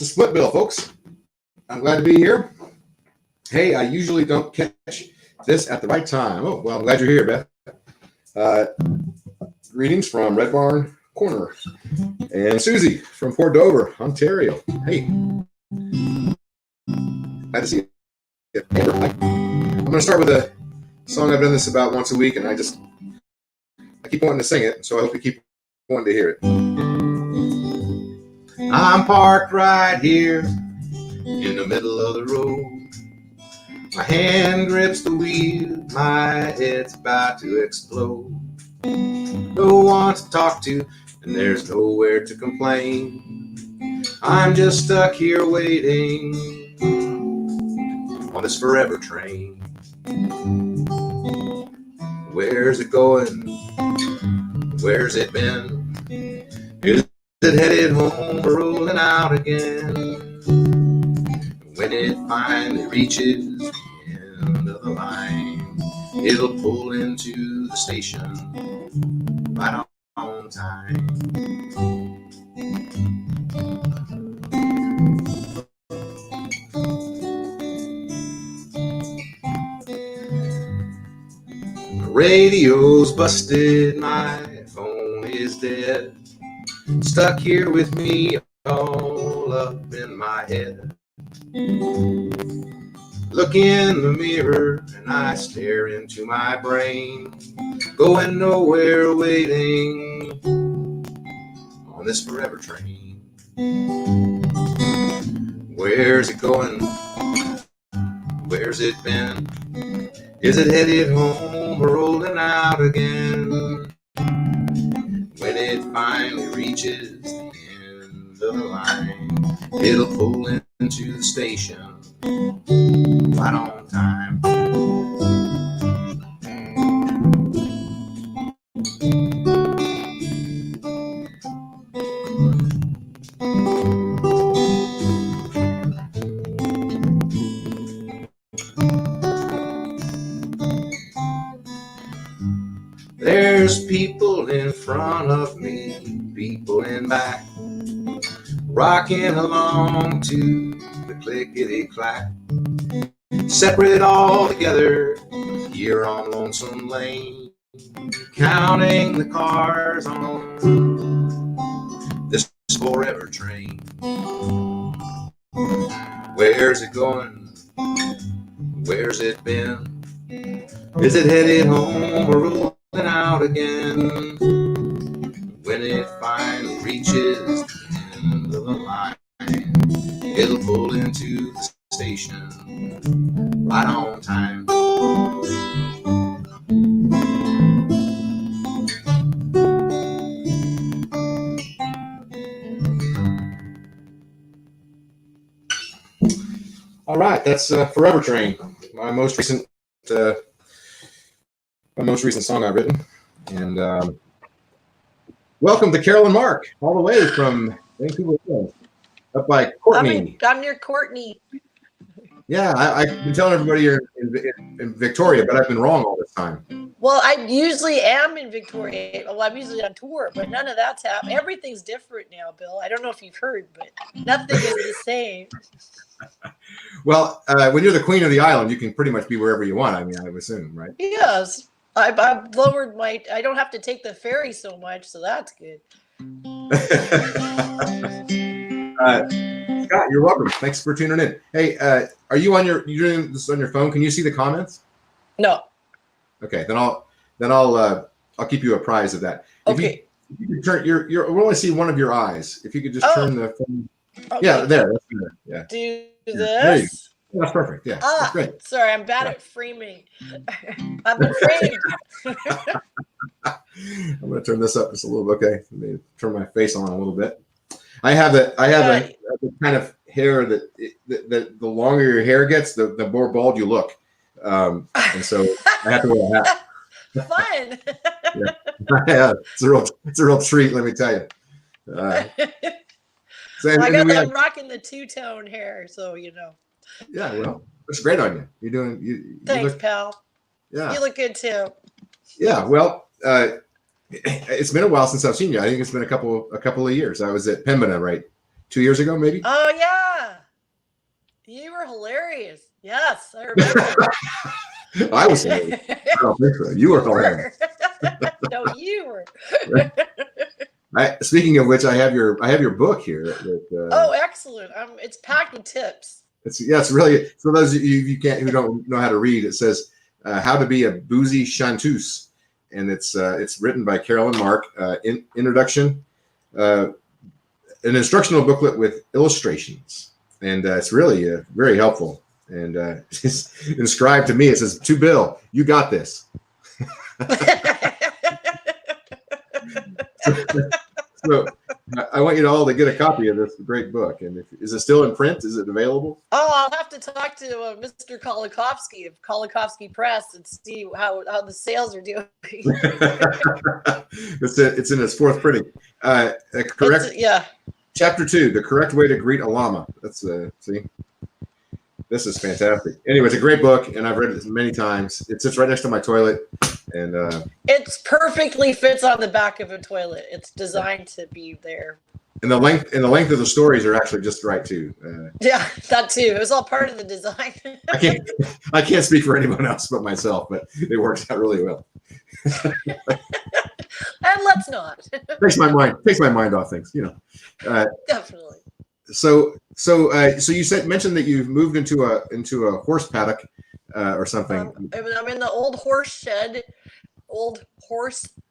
the split bill, folks. I'm glad to be here. Hey, I usually don't catch this at the right time. Oh, well, I'm glad you're here, Beth. Greetings from Red Barn Corner. And Susie from Port Dover, Ontario. Hey. Glad to see you. I'm going to start with a song. I've done this about once a week, and I keep wanting to sing it, so I hope you keep wanting to hear it. I'm parked right here in the middle of the road. My hand grips the wheel, my head's about to explode. No one to talk to, and there's nowhere to complain. I'm just stuck here waiting on this forever train. Where's it going? Where's it been? Is it headed home or rolling out again? When it finally reaches the end of the line, it'll pull into the station right on time. The radio's busted, my phone is dead. Stuck here with me all up in my head. Look in the mirror and I stare into my brain, going nowhere, waiting on this forever train. Where's it going? Where's it been? Is it headed home or rolling out again? When it finally reaches the end of the line, it'll pull into the station right on time. There's people in front of me, people in back, rocking along to the clickety-clack. Separate all together here on Lonesome Lane, counting the cars on this forever train. Where's it going? Where's it been? Is it headed home or rolling out again? When it finally reaches the end of the line, it'll pull into the station right on time. All right, that's Forever Train, my most recent song I've written. And welcome to Carolyn Mark, all the way from Vancouver, up by Courtney. I'm near Courtney. Yeah, I've been telling everybody you're in Victoria, but I've been wrong all this time. Well, I usually am in Victoria. Well, I'm usually on tour, but none of that's happening. Everything's different now, Bill. I don't know if you've heard, but nothing is the same. Well, when you're the queen of the island, you can pretty much be wherever you want. I mean, I would assume, right? Yes. I've lowered I don't have to take the ferry so much, so that's good. Scott, you're welcome. Thanks for tuning in. Hey, are you doing this on your phone? Can you see the comments? No. Okay, then I'll keep you apprised of that. Okay. If you could turn we'll only see one of your eyes. If you could just turn the phone. Okay. Yeah, there. That's good. Yeah. Do this. That's perfect. Yeah. That's great. Sorry, I'm bad at framing. I've been framed. I'm going to turn this up just a little bit. Okay. Let me turn my face on a little bit. I have a kind of hair that the longer your hair gets, the more bald you look. And so I have to wear a hat. Fun. Yeah, it's a real treat, let me tell you. I'm rocking the two-tone hair, so you know. Yeah, well, looks great on you. You're doing. Thanks, pal. Yeah, you look good too. Yeah, well, it's been a while since I've seen you. I think it's been a couple of years. I was at Pembina, right, 2 years ago, maybe. Oh yeah, you were hilarious. Yes, I remember. I was hilarious. I don't think so. You were hilarious. No, you were. Speaking of which, I have your book here. Oh, excellent. It's packed with tips. It's really, for those of you who don't know how to read. It says how to be a boozy chanteuse, and it's written by Carolyn Mark. Introduction, an instructional booklet with illustrations, and it's really very helpful. And it's inscribed to me. It says, "To Bill, you got this." So I want you all to get a copy of this great book. And is it still in print? Is it available? Oh, I'll have to talk to Mr. Kolakowski of Kolakowski Press and see how the sales are doing. It's in its fourth printing. Correct. Yeah. Chapter 2: The correct way to greet a llama. That's see. This is fantastic. Anyway, it's a great book, and I've read it many times. It sits right next to my toilet, and it's perfectly fits on the back of a toilet. It's designed to be there. And the length of the stories are actually just right too. Yeah, that too. It was all part of the design. I can't speak for anyone else but myself, but it works out really well. And let's not. Takes my mind off things, Definitely. So you mentioned that you've moved into a horse paddock or something. I'm in the old horse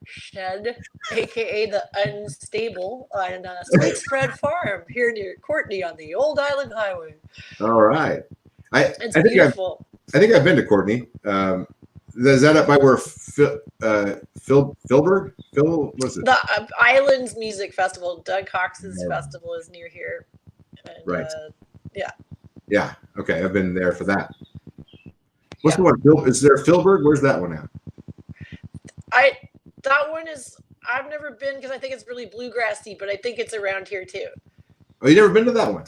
shed, aka the Unstable, on Sweet Spread Farm here near Courtney on the Old Island Highway. All right, It's beautiful. I think I've been to Courtney. Is that up by where Philberg? Phil, what's it? The Islands Music Festival, Doug Cox's festival, is near here. And, right. Yeah. Yeah. Okay, I've been there for that. What's the one? Is there Philberg? Where's that one at? That one is. I've never been because I think it's really bluegrassy, but I think it's around here too. Oh, you never been to that one?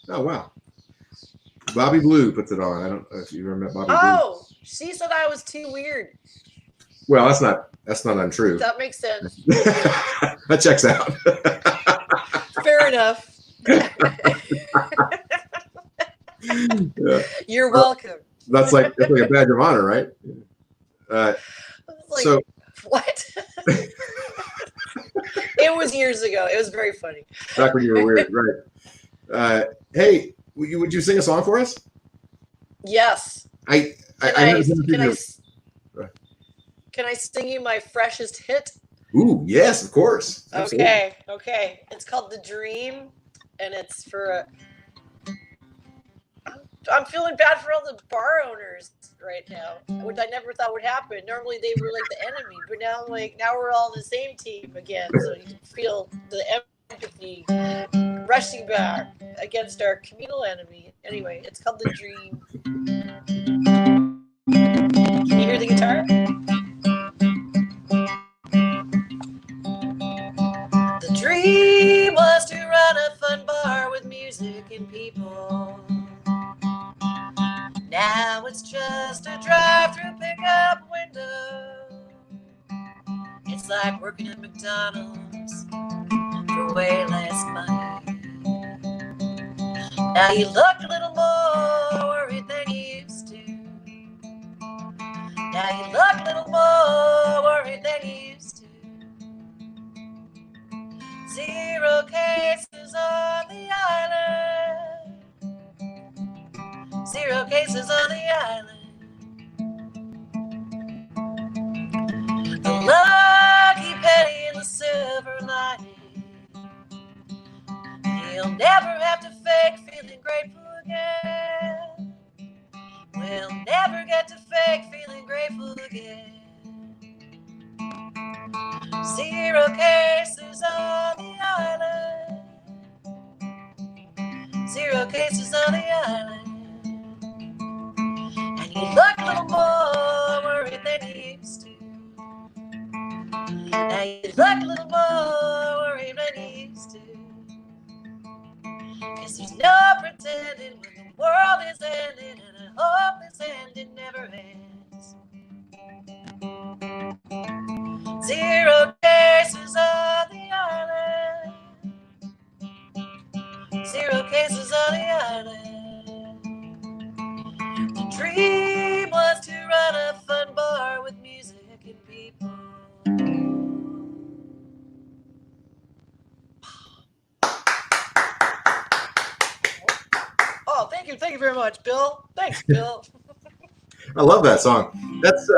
Oh wow. Bobby Blue puts it on. I don't know if you remember Bobby Blue. Oh, she said I was too weird. Well, that's not untrue. That makes sense. That checks out. Fair enough. Yeah. You're welcome. That's like a badge of honor, right? So what? It was years ago. It was very funny. Back when you were weird, right? Hey, would you sing a song for us? Yes. Can I sing you my freshest hit? Ooh, yes, of course. Absolutely. Okay. It's called The Dream, and it's for I'm feeling bad for all the bar owners right now, which I never thought would happen. Normally they were like the enemy, but now we're all the same team again. So you can feel the empathy rushing back against our communal enemy. Anyway, it's called The Dream. Can you hear the guitar? The dream was to run a fun bar with music and people. Now it's just a drive-through pickup window. It's like working at McDonald's for way less money. Now you look a little more worried than you used to. Now you look a little more worried than you used to. 0 cases on the island. 0 cases on the island. The lucky penny and the silver lining. He'll never have to fake feeling grateful again. We'll never get to fake feeling grateful again. 0 cases on the island. 0 cases on the island. And you look a little more worried than you used to. Now you look a little more worried than you used to. 'Cause there's no pretending when the world is ending, and I hope this ending never ends. 0 cases on the island. 0 cases on the island. The dream was to run a fun bar with music and people. Oh, thank you very much, Bill. Thanks, Bill. I love that song. That's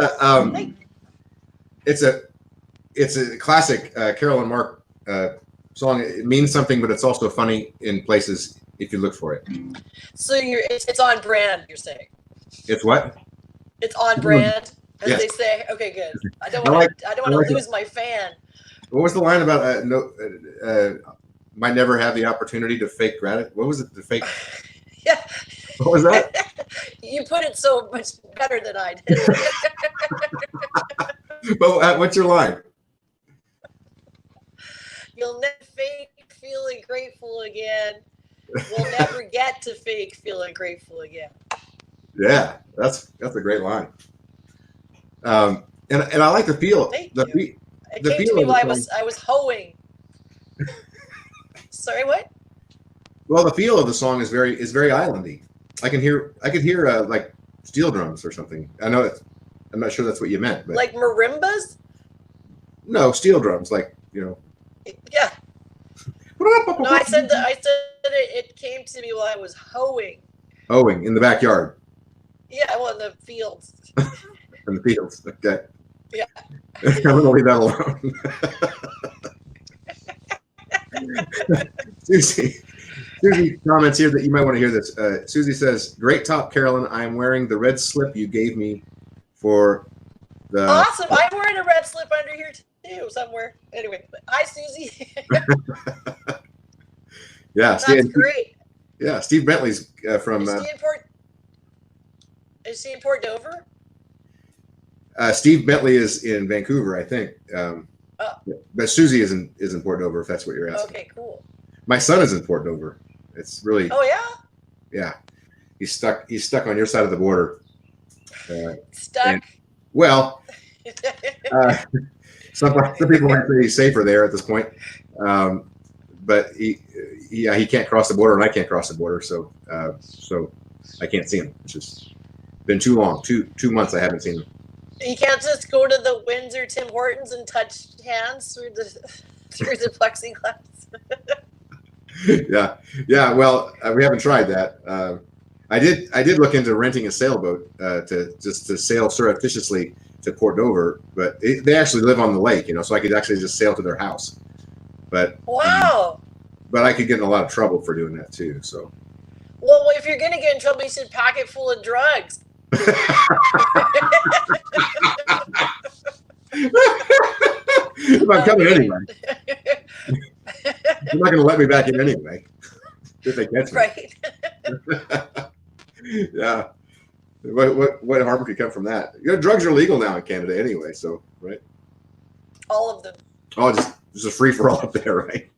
it's a classic Carolyn Mark song. It means something, but it's also funny in places if you look for it. So it's on brand. You're saying it's what? It's on brand, as yes. they say. Okay, good. I don't want to lose my fan. What was the line about might never have the opportunity to fake gratitude? What was it? The fake. Yeah. What was that? You put it so much better than I did. But what's your line? You'll never fake feeling grateful again. We'll never get to fake feeling grateful again. Yeah, that's a great line. And I like the feel. Thank the you. It the came to me while I was hoeing. Sorry, what? Well, the feel of the song is very islandy. I could hear like steel drums or something. I'm not sure that's what you meant, but like marimbas. No, steel drums, like Yeah. No, I said it came to me while I was hoeing. Hoeing in the backyard. Yeah, well, in the fields. In the fields. Okay. Yeah. I'm gonna leave that alone. Susie comments here that you might want to hear this. Susie says, "Great top, Carolyn. I am wearing the red slip you gave me for the." Awesome. I'm wearing a red slip under here too, somewhere. Anyway, hi, Susie. Yeah, that's great. Yeah, Steve Bentley's from. Is he in Port Dover? Steve Bentley is in Vancouver, I think. But Susie is in Port Dover, if that's what you're asking. Okay, cool. My son is in Port Dover. It's really. Oh yeah. Yeah, he's stuck on your side of the border. Stuck. Well, some people might say he's safer there at this point, but he can't cross the border, and I can't cross the border, so I can't see him. It's just been too long, 2 months I haven't seen him. You can't just go to the Windsor Tim Hortons and touch hands through the plexiglass. Yeah. Well, we haven't tried that. I did look into renting a sailboat to sail surreptitiously to Port Dover, but they actually live on the lake, so I could actually just sail to their house. But wow. But I could get in a lot of trouble for doing that too. So. Well, if you're gonna get in trouble, you should pack it full of drugs. I'm coming anyway. You're not going to let me back in anyway. If they catch me. Right. Yeah. What harm could come from that? Drugs are legal now in Canada anyway, so right. All of them. Oh, just a free for all up there, right?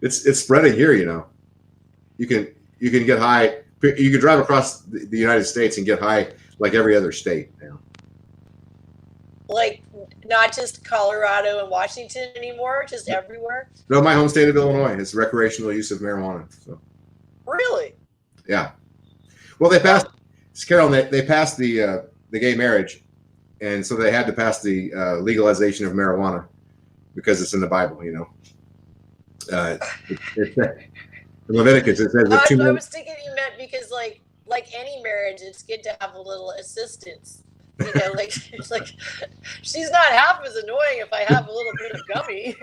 It's spreading here, You can get high. You can drive across the United States and get high like every other state now. Like not just Colorado and Washington anymore, just everywhere. No, my home state of Illinois is recreational use of marijuana. So. Really? Yeah. Well, they passed, Carol. They passed the gay marriage, and so they had to pass the legalization of marijuana because it's in the Bible. In Leviticus, it says that I was thinking you meant because like any marriage, it's good to have a little assistance. Like she's not half as annoying if I have a little bit of gummy.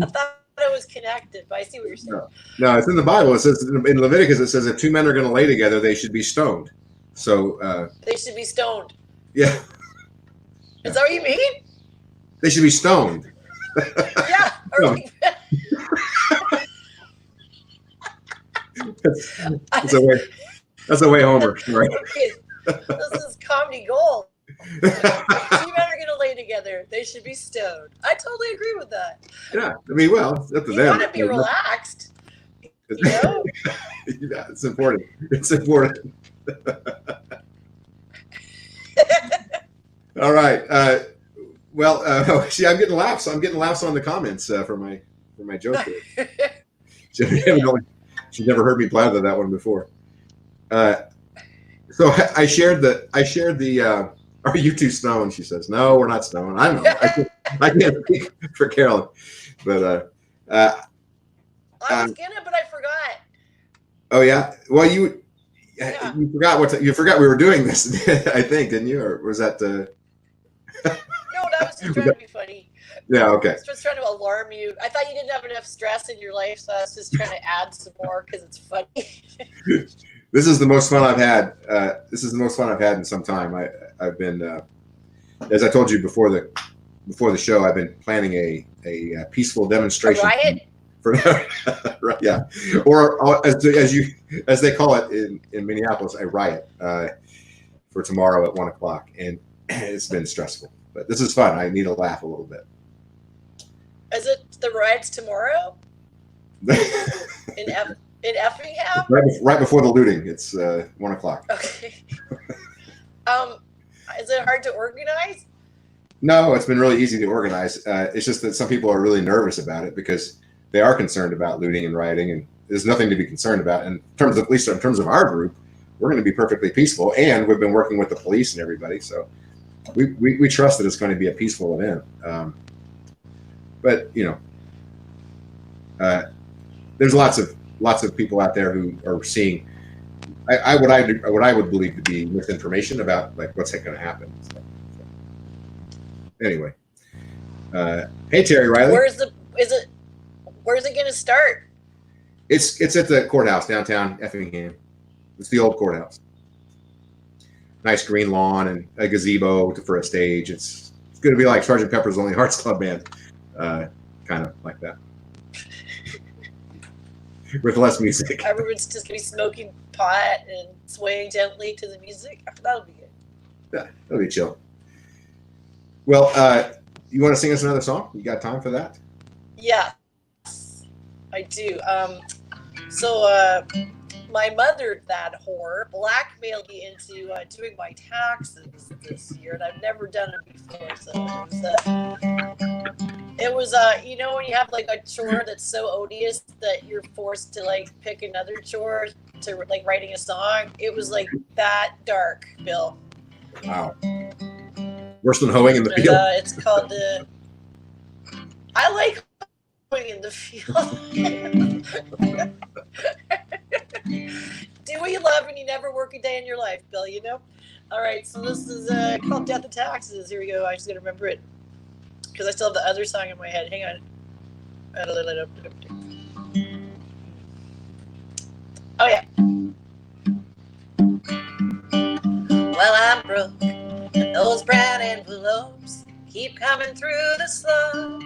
I thought it was connected, but I see what you're saying. No, it's in the Bible. It says in Leviticus, it says if two men are going to lay together, they should be stoned. So they should be stoned. Yeah. Is that what you mean? They should be stoned. Yeah. That's a way Homer. Right? Okay. This is comedy gold. Two men are going to lay together. They should be stoned. I totally agree with that. Yeah. I mean, well, it's up to them. You want to be relaxed. Yeah, it's important. It's important. All right. Well, see, I'm getting laughs. I'm getting laughs on the comments for my joke here. She's never heard me blather that one before. So I shared the. Are you two stoned? She says, no, we're not stoned. I know. I can't speak for Carolyn, but I was gonna, but I forgot. oh yeah. Well, you Yeah. you forgot we were doing this. I think, didn't you? Or was that? No, that was just trying to be funny. Yeah. Okay. I was just trying to alarm you. I thought you didn't have enough stress in your life, so I was just trying to add some more because it's funny. This is the most fun I've had. This is the most fun I've had in some time. I've been, as I told you before the show, I've been planning a peaceful demonstration. A riot? For right, yeah, or as they call it in Minneapolis, a riot for tomorrow at 1:00, and it's been stressful. But this is fun. I need to laugh a little bit. Is it the riots tomorrow? In Effingham? Right before the looting. It's 1:00. Okay. Is it hard to organize? No, it's been really easy to organize. It's just that some people are really nervous about it because they are concerned about looting and rioting, and there's nothing to be concerned about. In terms of, at least in terms of our group, we're going to be perfectly peaceful, and we've been working with the police and everybody, so we trust that it's going to be a peaceful event. But there's lots of people out there who are seeing what I would believe to be misinformation about like what's going to happen. So, anyway, hey Terry Riley, Where's it going to start? It's at the courthouse downtown Effingham. It's the old courthouse. Nice green lawn and a gazebo for a stage. It's going to be like Sgt. Pepper's Lonely Hearts Club Band, kind of like that, with less music. Everyone's just going to be smoking pot and swaying gently to the music. That'll be good. Yeah, that'll be chill. Well, you want to sing us another song? You got time for that? Yeah, I do. So my mother, that whore, blackmailed me into doing my taxes this year, and I've never done it before. So it was when you have like a chore that's so odious that you're forced to like pick another chore to like writing a song. It was like that dark, Bill. Wow. Worse than hoeing in the field. It's called I like hoeing in the field. Do what you love and you never work a day in your life, Bill, All right, so this is called Death and Taxes. Here we go. I just got to remember it because I still have the other song in my head. Hang on. Oh, yeah. Well, I'm broke, and those brown envelopes keep coming through the slow.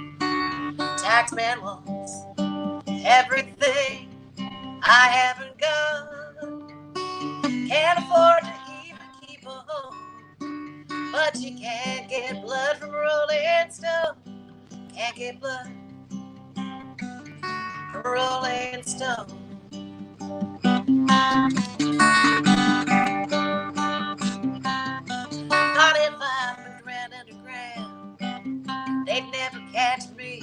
Taxman wants everything I haven't got. Can't afford to even keep a home, but you can't get blood from Rolling Stone. Can't get blood from Rolling Stone. Not if I'm underground, they'd never catch me.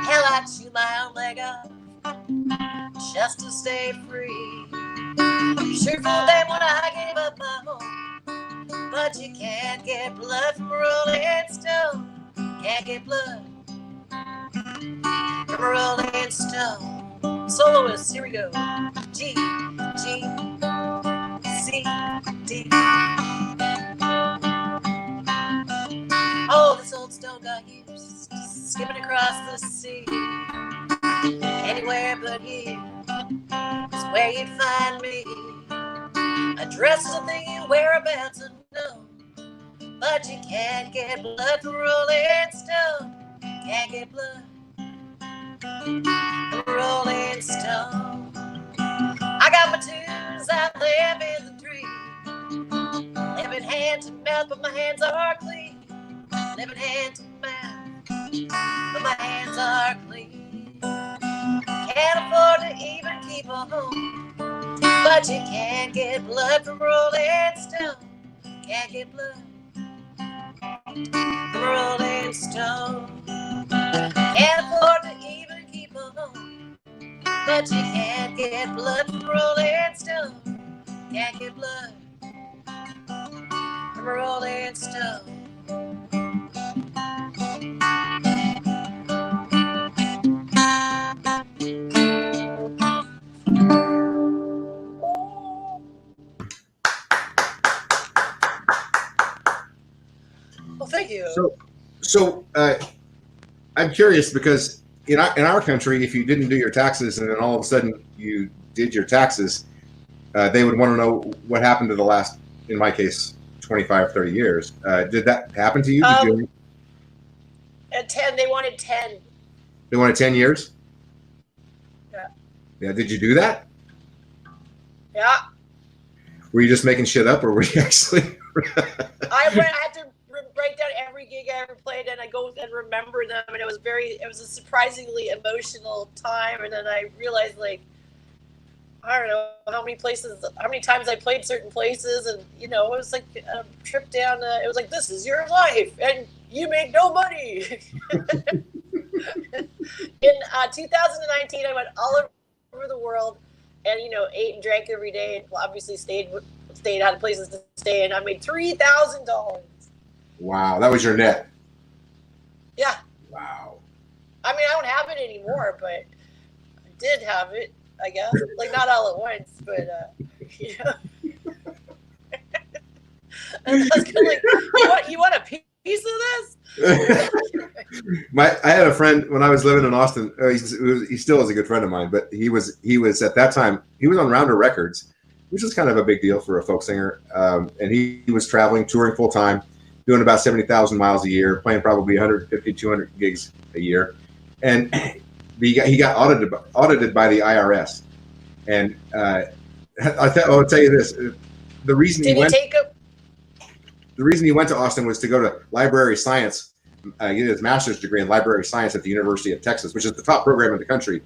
Hell, I'd chew my own leg off just to stay free. Sure fooled them when I gave up my home, but you can't get blood from Rolling Stone. Can't get blood from Rolling Stone. Soloists, here we go. G, G, C, D. Oh, this old stone got used skipping across the sea. Anywhere but here is where you'd find me. A dress is a thing you wear about to know, but you can't get blood from Rolling Stone. Can't get blood from Rolling Stone. I got my tunes, I live in the dream. Living hand to mouth, but my hands are clean. Living hand to mouth, but my hands are clean. Can't afford to even keep a home, but you can't get blood from Rolling Stone. Can't get blood I'm a rolling stone. Can't afford to even keep a home, but you can't get blood from rolling stone. Can't get blood from a rolling stone. Well, thank you. So I'm curious because in our country, if you didn't do your taxes and then all of a sudden you did your taxes, they would want to know what happened to the last, in my case, 25, 30 years. Did that happen to you? At 10, they wanted 10. They wanted 10 years? Yeah. Yeah. Did you do that? Yeah. Were you just making shit up, or were you actually? I had to write down every gig I ever played, and I go and remember them, and it was a surprisingly emotional time. And then I realized, like, I don't know how many times I played certain places, and it was like a trip down. It was like, this is your life, and you make no money. In 2019, I went all over the world, and ate and drank every day, and obviously stayed had places to stay, and I made $3,000. Wow, that was your net. Yeah. Wow. I mean, I don't have it anymore, but I did have it, I guess. Like, not all at once, but And I was kind of like, you want a piece of this? I had a friend when I was living in Austin. He still is a good friend of mine, but he was at that time, he was on Rounder Records, which is kind of a big deal for a folk singer. And he was traveling, touring full time, doing about 70,000 miles a year, playing probably 150, 200 gigs a year. And he got audited by the IRS. And I'll tell you this: the reason he went to Austin was to go to library science, get his master's degree in library science at the University of Texas, which is the top program in the country.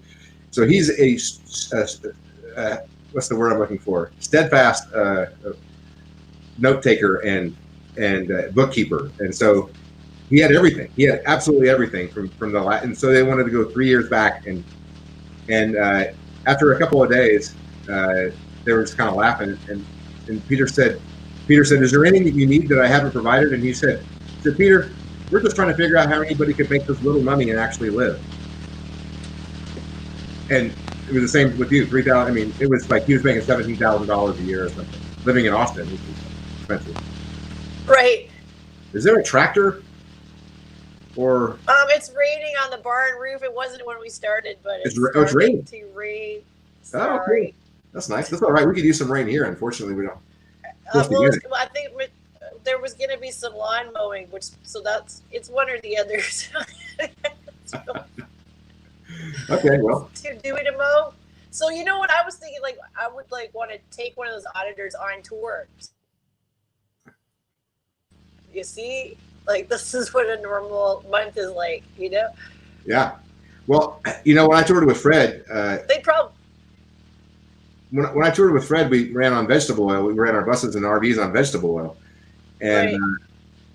So he's a what's the word I'm looking for? Steadfast note taker and bookkeeper, and so he had everything. He had absolutely everything from the Latin. And so they wanted to go 3 years back, and after a couple of days, they were just kind of laughing. And Peter said, "Is there anything that you need that I haven't provided?" And he said, "Peter, we're just trying to figure out how anybody could make this little money and actually live." And it was the same with you. 3,000. I mean, it was like he was making $17,000 a year or something, living in Austin, which is expensive. Right. Is there a tractor? Or it's raining on the barn roof. It wasn't when we started, but it's raining. To rain. Sorry. Oh, cool. That's nice. That's all right. We could use some rain here. Unfortunately, we don't. I think there was going to be some lawn mowing, it's one or the other. Okay, well. Too dewy to mow. So what I was thinking, like I would want to take one of those auditors on tour. You see, like this is what a normal month is like, Yeah. Well, when I toured with Fred, they probably. When I toured with Fred, we ran on vegetable oil. We ran our buses and RVs on vegetable oil, and right.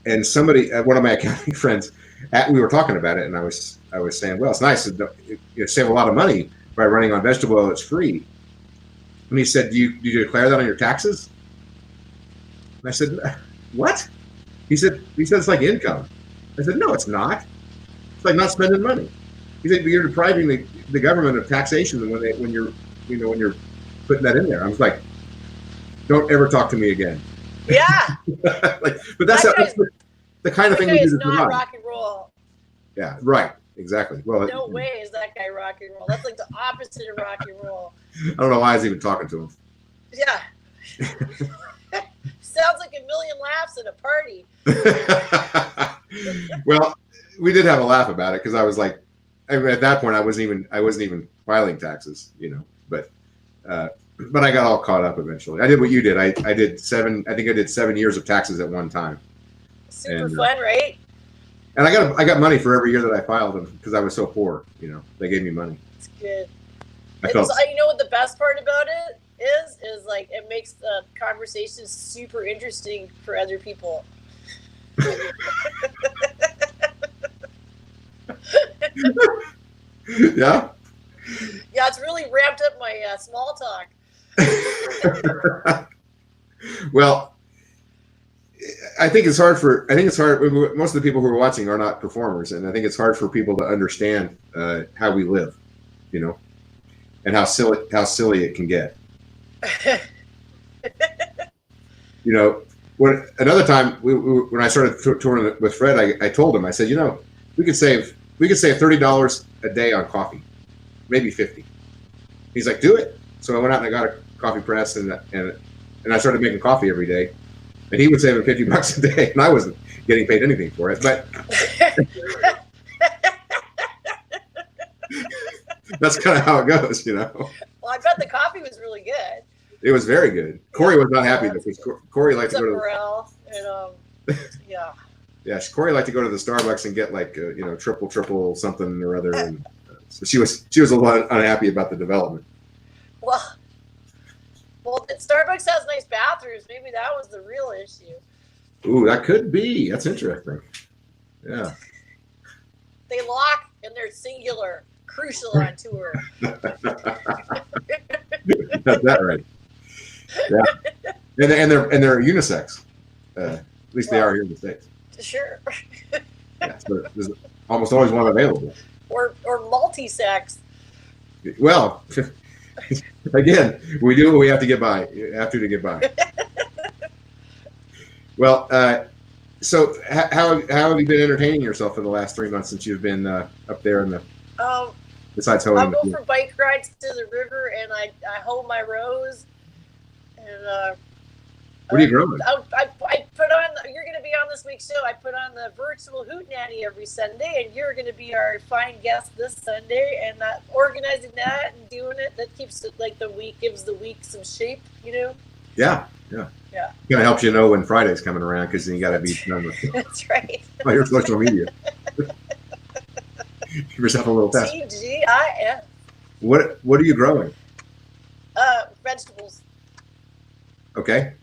And somebody, one of my accounting friends, we were talking about it, and I was saying, well, it's nice. You save a lot of money by running on vegetable oil. It's free. And he said, do you declare that on your taxes? And I said, what? He said it's like income. I said, no, it's not. It's like not spending money. He said, you're depriving the government of taxation when you're putting that in there. I was like, don't ever talk to me again. Yeah. But that's the kind of thing we do. It's not rock and roll. Yeah, right. Exactly. Well, no way is that guy rock and roll. That's like the opposite of rock and roll. I don't know why I was even talking to him. Yeah. Sounds like a million laughs at a party. Well, we did have a laugh about it because I was like, at that point, I wasn't even filing taxes, but I got all caught up eventually. I did what you did. I did 7 years of taxes at one time. Super fun, right? And I got money for every year that I filed them because I was so poor. They gave me money. It's good. You know what the best part about it is like it makes the conversation super interesting for other people. Yeah. Yeah, it's really ramped up my small talk. Well, I think it's hard. Most of the people who are watching are not performers, and I think it's hard for people to understand how we live, you know, and how silly it can get. You know, another time when I started touring with Fred, I told him, I said, you know, we could save $30 a day on coffee, maybe 50. He's like, do it. So I went out and I got a coffee press and I started making coffee every day. And he was saving $50 a day, and I wasn't getting paid anything for it. But that's kind of how it goes, you know. Well, I bet the coffee was really good. It was very good. Corey was not happy because Corey liked to go to morale and yeah. Yeah, Corey liked to go to the Starbucks and get like triple something or other, and so she was a little unhappy about the development. Well, Starbucks has nice bathrooms. Maybe that was the real issue. Ooh, that could be. That's interesting. Yeah. They lock and they're singular. Crucial on tour. Got that right. Yeah. And they're unisex. At least they are here in the States. Sure. Yeah, so there's almost always one available. Or multi-sex. Well, again, we do what we have to get by. You have to get by. Well, so how have you been entertaining yourself for the last 3 months since you've been up there in the? Besides hoeing. I'll go for bike rides to the river, and I hoe my rows. And what are you growing? I put on. You're going to be on this week's show. I put on the virtual Hootenanny every Sunday, and you're going to be our fine guest this Sunday. And organizing that and doing it, that keeps it like the week, gives the week some shape, you know. Yeah. Kind of helps you know when Friday's coming around because then you got to be done with. That's right. On your social media. Give yourself a little test. TGIF. What are you growing? Vegetables. Okay.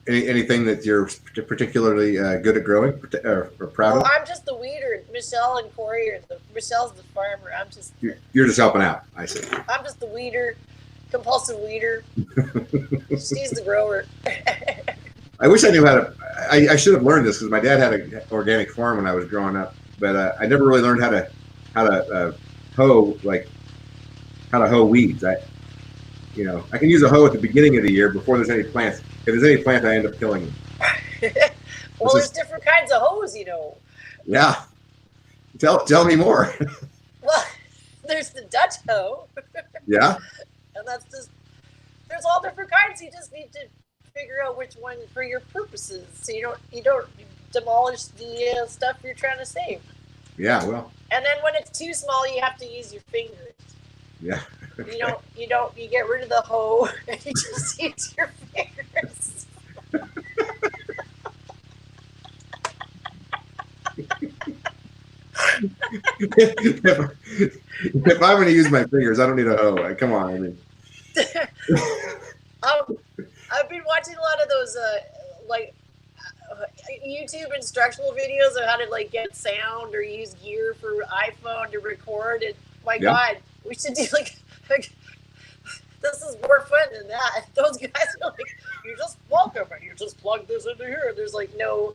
Anything that you're particularly good at growing or proud of? I'm just the weeder. Michelle and Corey Michelle's the farmer. You're just helping out. I see. I'm just the weeder, compulsive weeder. She's the grower. I wish I knew how to. I should have learned this because my dad had an organic farm when I was growing up, but I never really learned how to hoe weeds. I can use a hoe at the beginning of the year before there's any plants. If there's any plant, I end up killing them. Well, there's different kinds of hoes, you know. Yeah. Tell me more. Well, there's the Dutch hoe. Yeah. And there's all different kinds. You just need to figure out which one for your purposes, so you don't demolish the stuff you're trying to save. Yeah, well. And then when it's too small, you have to use your fingers. Yeah. You get rid of the hoe and you just use your fingers. if I'm going to use my fingers, I don't need a hoe. Come on, I mean. I've been watching a lot of those YouTube instructional videos of how to get sound or use gear for iPhone to record. And God, we should do this is more fun than that. Those guys are like, you just welcome and you just plug this into here. And there's no.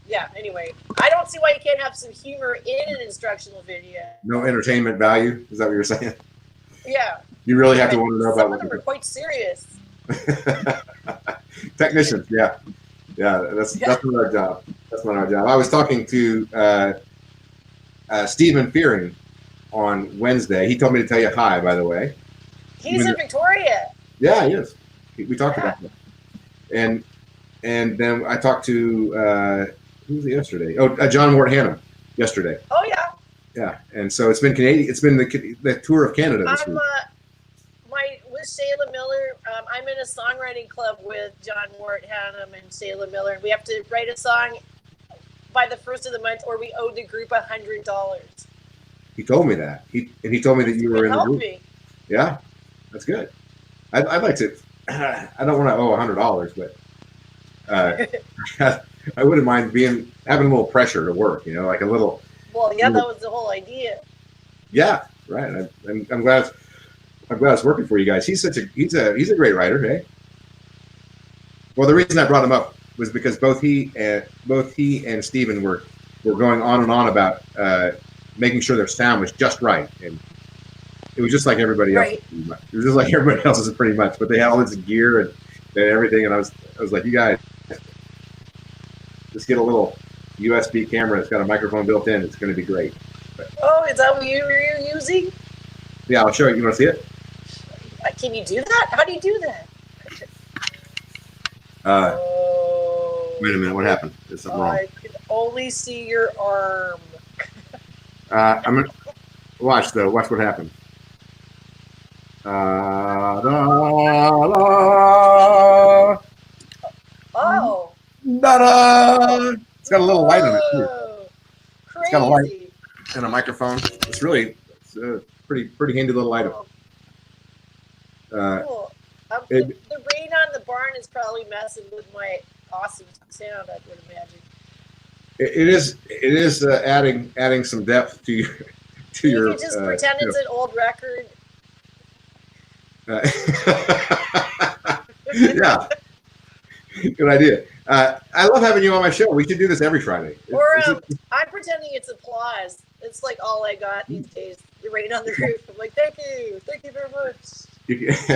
Yeah. Anyway, I don't see why you can't have some humor in an instructional video. No entertainment value. Is that what you're saying? Yeah. You really have to want to know about. Some of them are quite serious. Technicians, yeah, that's not our job. That's not our job. I was talking to Stephen Fearing on Wednesday. He told me to tell you hi, by the way. He's in Victoria. Yeah, he is. We talked about that. And then I talked to who was it yesterday? Oh, John Ward Hanna yesterday. Oh yeah. Yeah, and so it's been Canadian. It's been the tour of Canada this week. With Shayla Miller, I'm in a songwriting club with John Ward Hannum and Shayla Miller, and we have to write a song by the first of the month, or we owe the group $100. He told me that. He told me that you were in the group. Me. Yeah, that's good. I'd like to. I don't want to owe $100, but Uh, I wouldn't mind having a little pressure to work, like a little. Well, yeah, that was the whole idea. Yeah, right. I'm glad. I'm glad it's working for you guys. He's a great writer, hey. Well, the reason I brought him up was because both he and Steven were going on and on about making sure their sound was just right, and it was just like everybody else. Right. It was just like everybody else's pretty much, but they had all this gear and everything, and I was like, you guys, just get a little USB camera that's got a microphone built in. It's going to be great. But, oh, is that what you're using? Yeah, I'll show you. You want to see it? Can you do that? How do you do that? Wait a minute. What happened? There's something wrong. I can only see your arm. I'm gonna watch though. Watch what happened. Oh. Da-da! It's got a little light on it too. Crazy. It's got a light and a microphone. It's a pretty handy little item. Cool. The rain on the barn is probably messing with my awesome sound, I would imagine. It is adding some depth to your You can just pretend it's an old record. Yeah, good idea. I love having you on my show. We should do this every Friday. Or I'm pretending it's applause. It's like all I got these days. The rain on the roof. I'm like, thank you very much.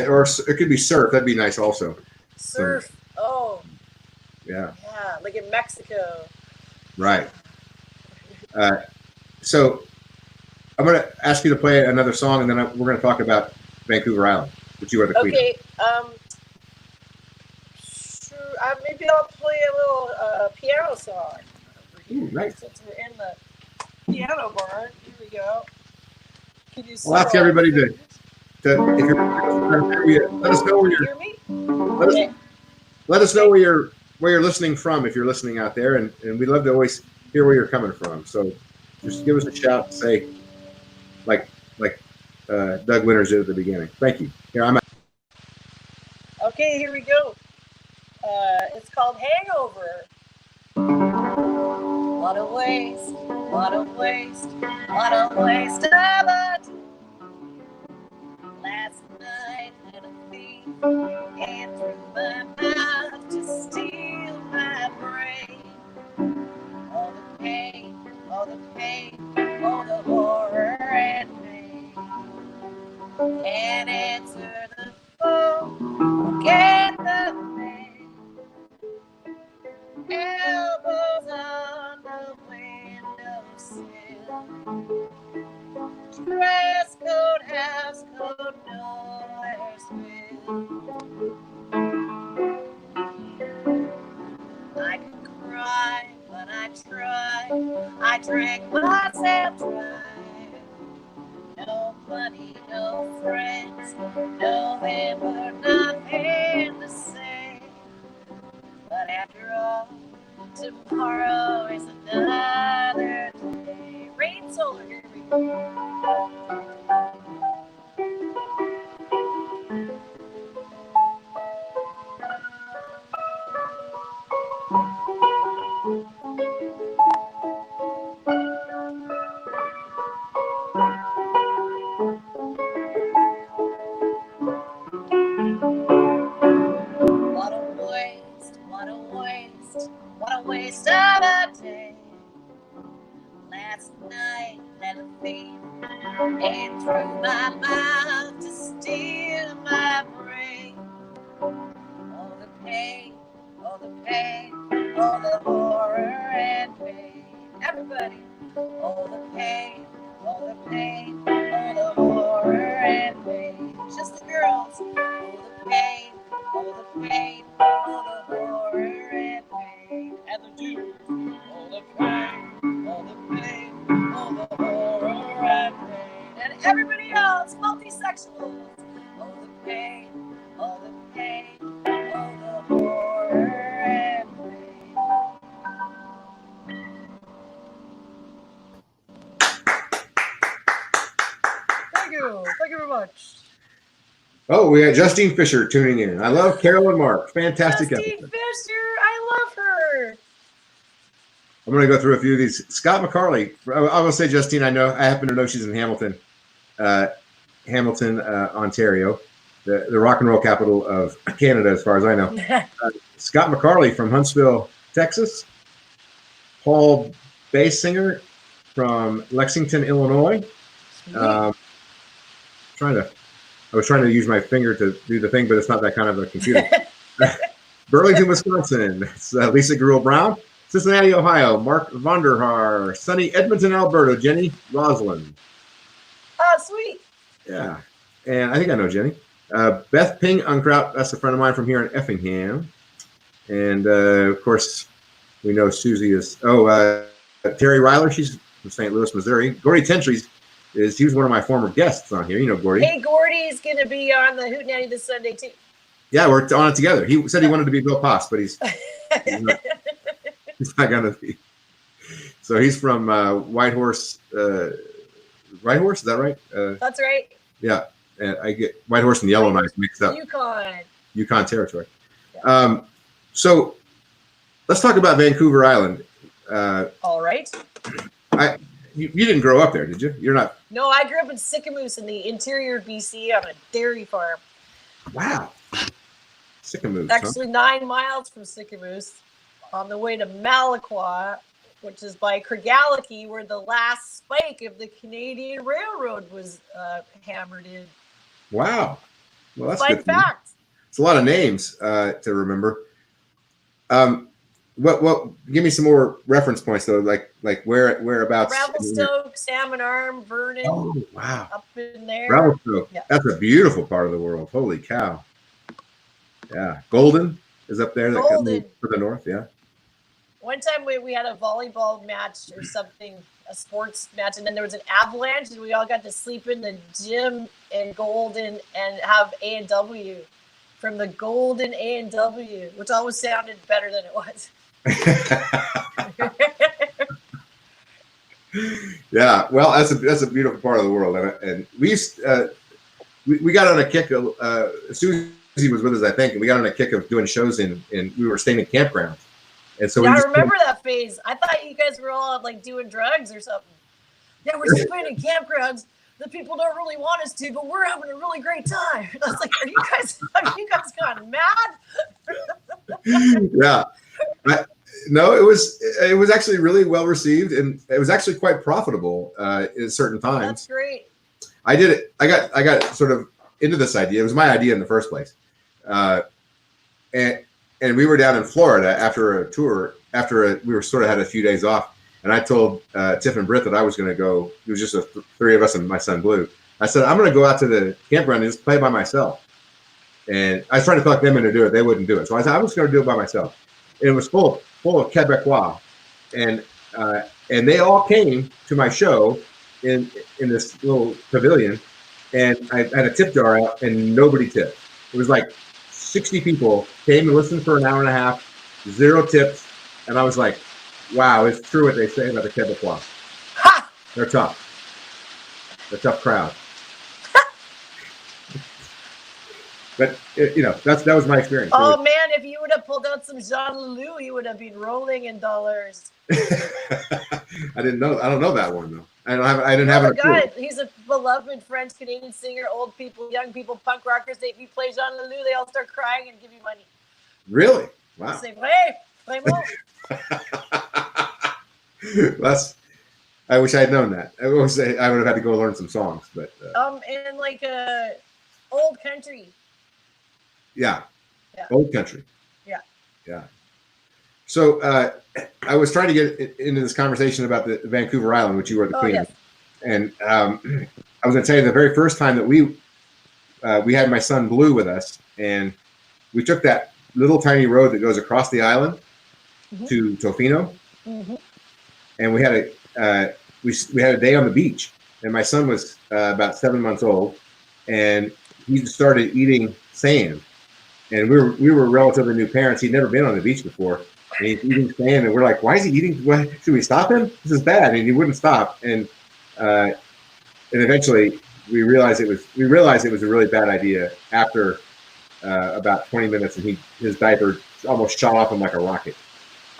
Or it could be surf. That'd be nice also. Surf. Oh. Yeah. Yeah, like in Mexico. Right. So I'm going to ask you to play another song, and then we're going to talk about Vancouver Island, which you are the queen. Okay. Sure. Maybe I'll play a little piano song. Ooh, nice. Since we're in the piano barn, here we go. Can you see? I'll ask everybody to if you're, let us know where you're. Hear me? Let us know where you're listening from if you're listening out there, and we'd love to always hear where you're coming from. So just give us a shout and say, like Doug Winters did at the beginning. Thank you. Here I'm out. Okay, here we go. It's called Hangover. What a waste, what a waste, what a waste of a time. Last night had a thief came through my mouth to steal my brain. All the pain, all the pain, all the horror and pain. Can't answer the phone, get the mail. Elbows on the windowsill. Dress code, house code, nowhere spill. I could cry, but I tried. I drank myself dry. No money, no friends, November, nothing to say. But after all, tomorrow is another day. Rain Solar, here we go. What a waste, what a waste, what a waste of a day. Last night, let a thief came through my mouth to steal my brain. All the pain, all the pain, all the horror and pain. Everybody, all the pain, all the pain, all the horror and pain. Just the girls, all the pain, all the pain, all the horror and pain. And the dudes, all the pain, all the pain, all the horror and pain. And everybody else, multi-sexuals, all the pain, all the pain, all the horror and pain. Thank you very much. Oh, we got Justine Fisher tuning in. I love Carolyn Mark. Fantastic Justine episode. Fisher, I I'm going to go through a few of these. Scott McCarley. I will say, Justine, I happen to know she's in Hamilton, Ontario, the rock and roll capital of Canada, as far as I know. Scott McCarley from Huntsville, Texas. Paul Basinger from Lexington, Illinois. I was trying to use my finger to do the thing, but it's not that kind of a computer. Burlington, Wisconsin. It's Lisa Gruel Brown. Cincinnati, Ohio. Mark Vonderhaar. Sunny Edmonton, Alberta. Jenny Roslin. Oh, sweet. Yeah. And I think I know Jenny. Beth Ping Unkraut. That's a friend of mine from here in Effingham. And, of course, we know Susie is... Terry Ryler. She's from St. Louis, Missouri. Gordy Tentry he was one of my former guests on here. You know Gordy. Hey, Gordy's going to be on the Hootenanny this Sunday, too. Yeah, we're on it together. He said he wanted to be Bill Poss, but he's not going to be. So he's from Whitehorse. Whitehorse, is that right? That's right. Yeah, and I get Whitehorse and Yellowknife mixed up. Yukon territory. Yeah. So let's talk about Vancouver Island. All right. You didn't grow up there, did you? You're not. No, I grew up in Sicamous in the interior of BC on a dairy farm. Wow. Sicamous. Actually, 9 miles from Sicamous, on the way to Malacqua, which is by Craigellachie, where the last spike of the Canadian Railroad was hammered in. Wow. Well, that's fun good fact. It's a lot of names to remember. What? Give me some more reference points though, like whereabouts. Revelstoke, Salmon Arm, Vernon. Oh wow! Up in there. Revelstoke. Yeah. That's a beautiful part of the world. Holy cow! Yeah, Golden is up there. Golden to the north. Yeah. One time we had a volleyball match or something, a sports match, and then there was an avalanche, and we all got to sleep in the gym in Golden and have A&W from the Golden A&W, which always sounded better than it was. Yeah, well, that's a beautiful part of the world, and we got on a kick. Susie was with us, I think, and we got on a kick of doing shows in we were staying in campgrounds, and so I remember that phase. I thought you guys were all like doing drugs or something. Yeah, we're staying in campgrounds. The people don't really want us to, but we're having a really great time. I was like, have you guys gone mad? Yeah. No, it was actually really well received, and it was actually quite profitable at certain times. That's great. I did it. I got sort of into this idea. It was my idea in the first place. And we were down in Florida after a tour, we were sort of had a few days off. And I told Tiff and Britt that I was going to go. It was just three of us and my son Blue. I said, I'm going to go out to the campground and just play by myself. And I was trying to talk them into do it. They wouldn't do it. So I said, I'm just going to do it by myself. And it was full of Quebecois. And they all came to my show in this little pavilion. And I had a tip jar out and nobody tipped. It was like 60 people came and listened for an hour and a half, 0 tips. And I was like, wow, it's true what they say about the Quebecois. Ha! They're tough. They're a tough crowd. But that was my experience. Oh man, if you would have pulled out some Jean Leloup, you would have been rolling in dollars. I don't know that one though. I didn't have it. He's a beloved French Canadian singer. Old people, young people, punk rockers. If you play Jean Leloup, they all start crying and give you money. Really? Wow. They say, "Hey, vraiment." I wish I had known that. I would have had to go learn some songs, but in like old country. Yeah. Old country. Yeah. So I was trying to get into this conversation about the Vancouver Island, which you were the queen of. And I was going to tell you the very first time that we had my son Blue with us, and we took that little tiny road that goes across the island to Tofino, and we had a day on the beach, and my son was about 7 months old, and he started eating sand, and we were relatively new parents. He'd never been on the beach before, and he's eating sand, and we're like, why is he eating? Should we stop him? This is bad, and he wouldn't stop, and eventually we realized it was a really bad idea after about 20 minutes, and his diaper almost shot off him like a rocket.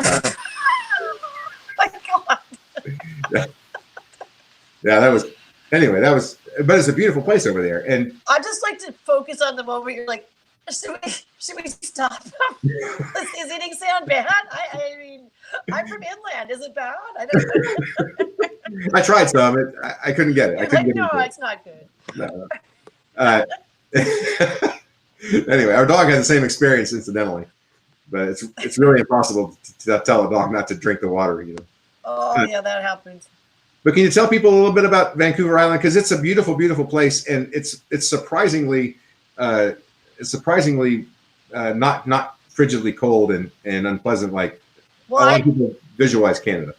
I Yeah, that was. Anyway, but it's a beautiful place over there, and I just like to focus on the moment you're like, should we stop? Is eating sound bad? I mean, I'm from inland. Is it bad? I don't. I tried some. I couldn't get it. I couldn't get No, into it. it's not good. No. Anyway, our dog had the same experience, incidentally, but it's really impossible to tell a dog not to drink the water. Oh yeah, that happens. But can you tell people a little bit about Vancouver Island, because it's a beautiful, beautiful place, and it's surprisingly not frigidly cold and unpleasant like a lot of people visualize Canada.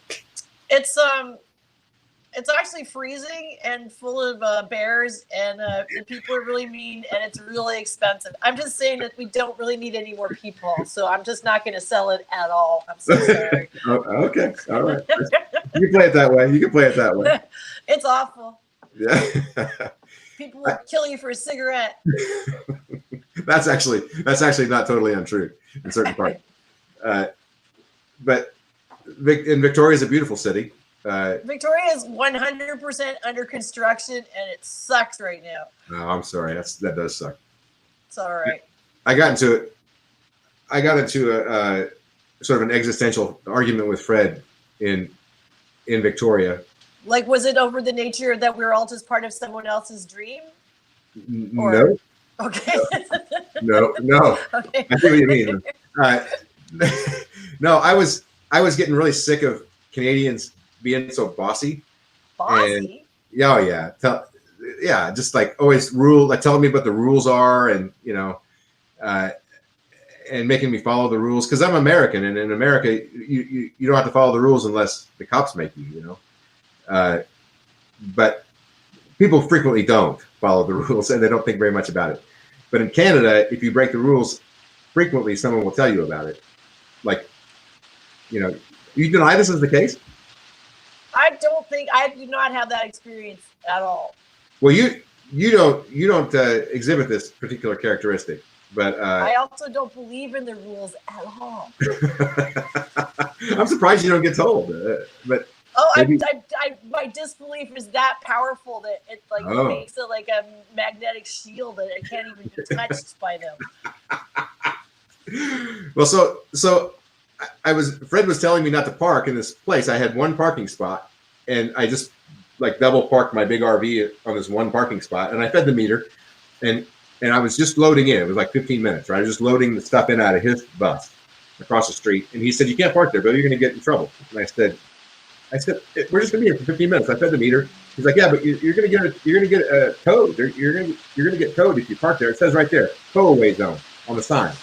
It's actually freezing and full of bears, and people are really mean, and it's really expensive. I'm just saying that we don't really need any more people, so I'm just not going to sell it at all. I'm so sorry. Okay, all right. You can play it that way. It's awful. Yeah. People will kill you for a cigarette. That's actually not totally untrue in certain parts. But Victoria is a beautiful city. Victoria is 100% under construction, and it sucks right now. No, I'm sorry. That does suck. It's all right. I got into a sort of an existential argument with Fred in Victoria. Like, was it over the nature that we were all just part of someone else's dream? No. Okay. No. Okay. I see what you mean. No, I was getting really sick of Canadians being so bossy. Bossy? And, just like always telling me what the rules are, and and making me follow the rules, because I'm American, and in America you don't have to follow the rules unless the cops make you. But people frequently don't follow the rules, and they don't think very much about it. But in Canada, if you break the rules, frequently someone will tell you about it. Like, you deny this is the case? I do not have that experience at all. Well, you don't exhibit this particular characteristic, but I also don't believe in the rules at all. I'm surprised you don't get told, but. My disbelief is that powerful that it makes it like a magnetic shield that it can't even be touched by them. Well, so Fred was telling me not to park in this place. I had one parking spot, and I just double parked my big RV on this one parking spot, and I fed the meter, and I was just loading in. It was like 15 minutes, right? I was just loading the stuff in out of his bus across the street, and he said, "You can't park there, Bill. You're going to get in trouble." And I said, "We're just going to be here for 15 minutes." I fed the meter. He's like, "Yeah, but you're going to get a towed. You're going to get towed if you park there. It says right there, tow away zone on the sign."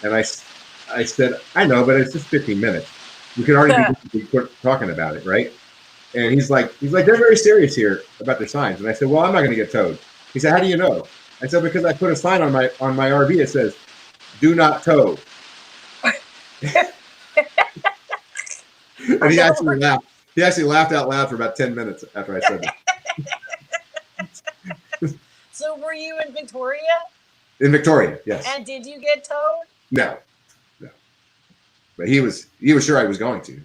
And I said, "I know, but it's just 15 minutes. We could already be talking about it, right?" And he's like, "They're very serious here about their signs." And I said, "Well, I'm not going to get towed." He said, "How do you know?" I said, "Because I put a sign on my RV that says, 'Do not tow.'" And he actually laughed. He actually laughed out loud for about 10 minutes after I said that. So were you in Victoria? In Victoria, yes. And did you get towed? No. But he was sure I was going to.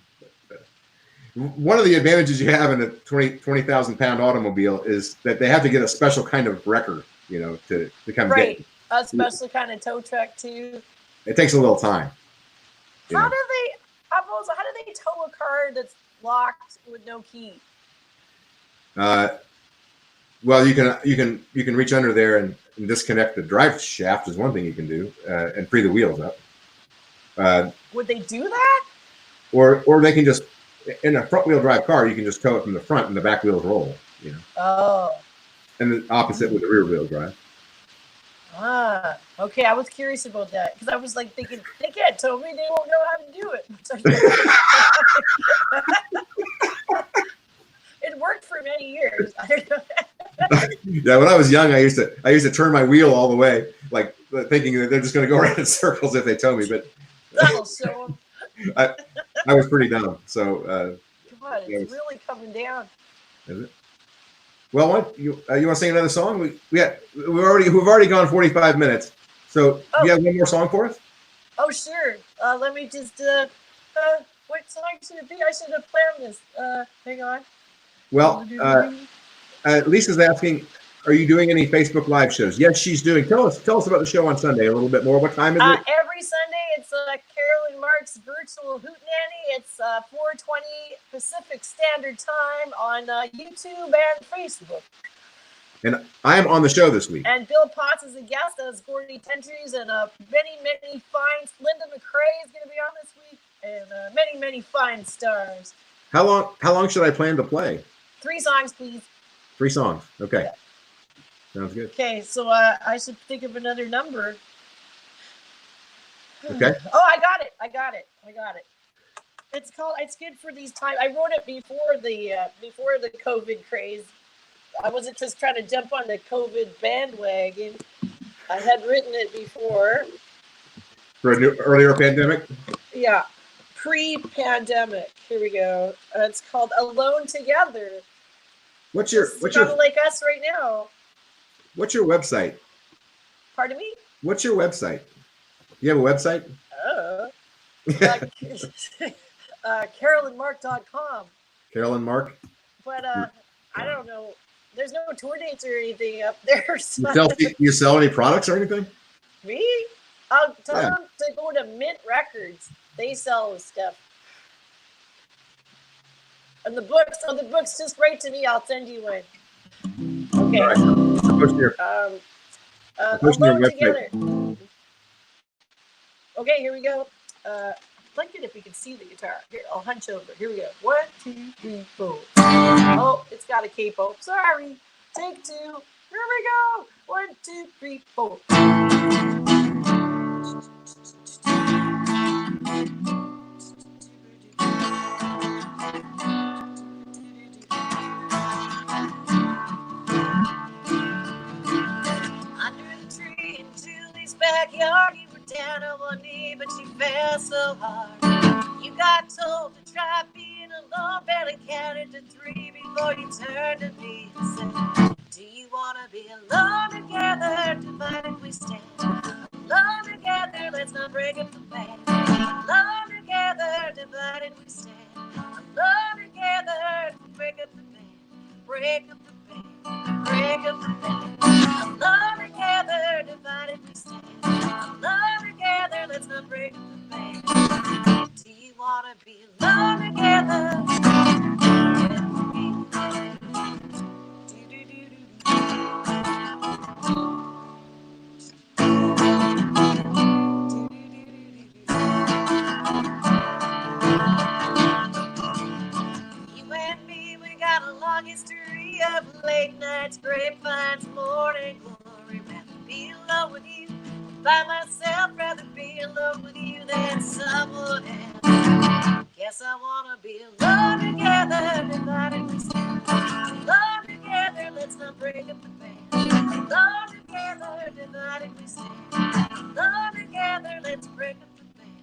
But one of the advantages you have in a 20,000 pound automobile is that they have to get a special kind of wrecker, to come get you. A special kind of tow truck too. It takes a little time. How do they tow a car that's locked with no key? Well, you can reach under there and disconnect the drive shaft is one thing you can do, and free the wheels up. Would they do that? Or they can just, in a front wheel drive car, you can just tow it from the front and the back wheels roll. Oh. And the opposite with the rear wheel drive. Ah, okay. I was curious about that because I was thinking they can't tow me; they won't know how to do it. It worked for many years. I don't know. Yeah, when I was young, I used to turn my wheel all the way, thinking that they're just going to go around in circles if they tow me. But that'll show them. I was pretty dumb. So God, it's really coming down. Is it? Well, you want to sing another song? We've already gone 45 minutes. So do you have one more song for us? Oh, sure. Let me just What song should it be? I should have planned this. Hang on. Well, Lisa's asking, are you doing any Facebook Live shows? Yes, she's doing. Tell us about the show on Sunday a little bit more. What time is it? Every Sunday, it's Carolyn Mark's virtual hootenanny. It's 4:20 Pacific Standard Time on YouTube and Facebook. And I am on the show this week. And Bill Potts is a guest, as Gordy Tentries, and many fine. Linda McRae is going to be on this week, and many fine stars. How long should I plan to play? 3 songs, please. 3 songs. Okay. Yeah. Sounds good. Okay, so I should think of another number. Okay. Oh, I got it. It's good for these times. I wrote it before the COVID craze. I wasn't just trying to jump on the COVID bandwagon. I had written it before. For an earlier pandemic? Yeah, pre-pandemic. Here we go. It's called "Alone Together." What's your kind of like us right now? What's your website? Pardon me? What's your website? You have a website? CarolynMark.com. Carolyn Mark? But I don't know. There's no tour dates or anything up there. So. You sell any products or anything? Me? I'll tell them to go to Mint Records. They sell stuff. And the books, just write to me. I'll send you one. Okay. All right. Alone Together. Okay, here we go. Like it if we can see the guitar. Here, I'll hunch over. Here we go. 1, 2, 3, 4. Oh, it's got a capo. Sorry. Take 2. Here we go. 1, 2, 3, 4. Backyard, you were down on one knee, but you fell so hard. You got told to try being alone, barely counted to 3 before you turned to me and said, do you want to be alone together? Divided we stand. Alone together, let's not break up the band. Alone together, divided we stand. Alone together, break up the band. Break up the band. Break up the band. Alone together, divided we stand. Alone together, let's not break up the band. Do you want to be alone together? You and me, we got a long history of late nights, grapevines, morning glory. Rather be alone with you. By myself, rather be alone with you than someone else. Guess I wanna be alone together, divided we stand. Alone together, let's not break up the band. Alone together, divided we stand. Alone together, let's break up the band.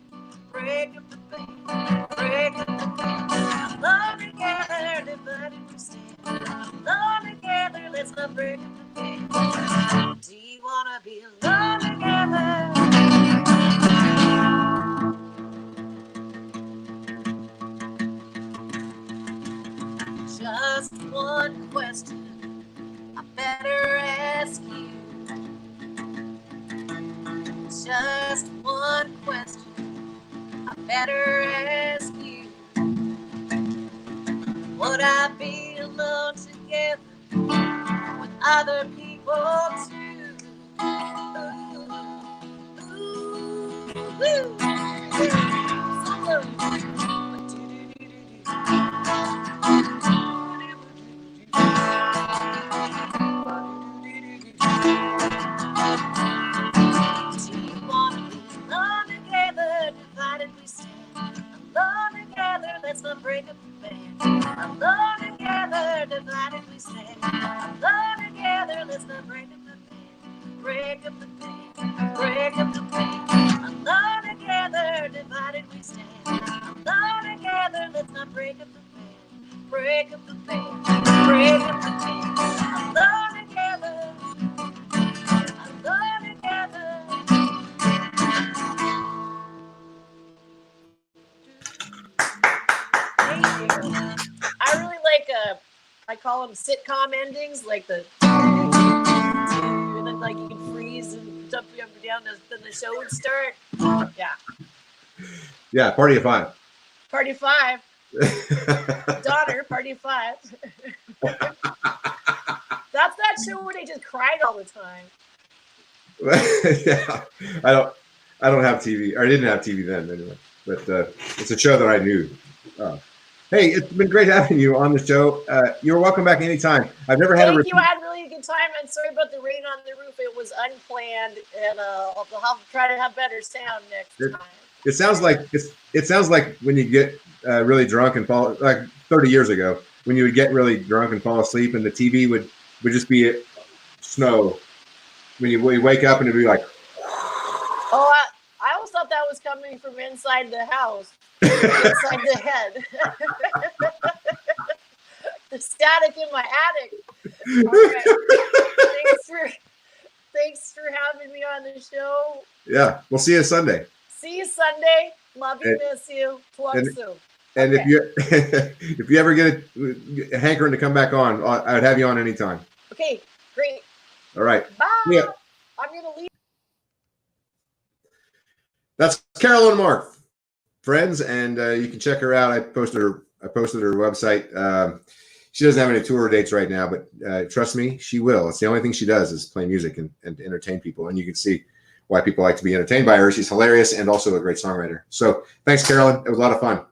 Break up the band. Break up the band. Alone together, divided we stand. Alone together, let's not break up the band. Do you wanna be alone together? Just one question I better ask you. Just one question I better ask you. Would I be alone together with other people too? Woo. Let's not break up the band. Alone together, divided we stand. Alone together, let's not break up the band. Break up the band. Break up the band. Alone together, divided we stand. Alone together, let's not break up the band. Break up the band. Break up the band. Alone together. Alone together. I call them sitcom endings, like the and then like you can freeze and jump up and down, then the show would start. Yeah. Yeah, Party of Five. Party of Five. Donner, Party of Five. That's that show where they just cried all the time. Yeah, I don't have TV, or I didn't have TV then anyway. But it's a show that I knew. Hey, it's been great having you on the show. You're welcome back anytime. I've never had Thank you. I had really a good time. I'm sorry about the rain on the roof. It was unplanned, and I'll try to have better sound next time. It sounds like when you get really drunk and fall, like 30 years ago, when you would get really drunk and fall asleep, and the TV would just be snow. When you wake up and it'd be like. Oh, I always thought that was coming from inside the house, inside the head. The static in my attic. All right. Thanks for having me on the show. Yeah, we'll see you Sunday. See you Sunday. Love you, miss you. And okay. if you ever get a hankering to come back on, I'd have you on anytime. Okay, great. All right. Bye. Yeah. I'm gonna leave. That's Carolyn Mark, friends, and you can check her out. I posted her website. She doesn't have any tour dates right now, but trust me, she will. It's the only thing she does is play music and entertain people, and you can see why people like to be entertained by her. She's hilarious and also a great songwriter. So thanks, Carolyn. It was a lot of fun.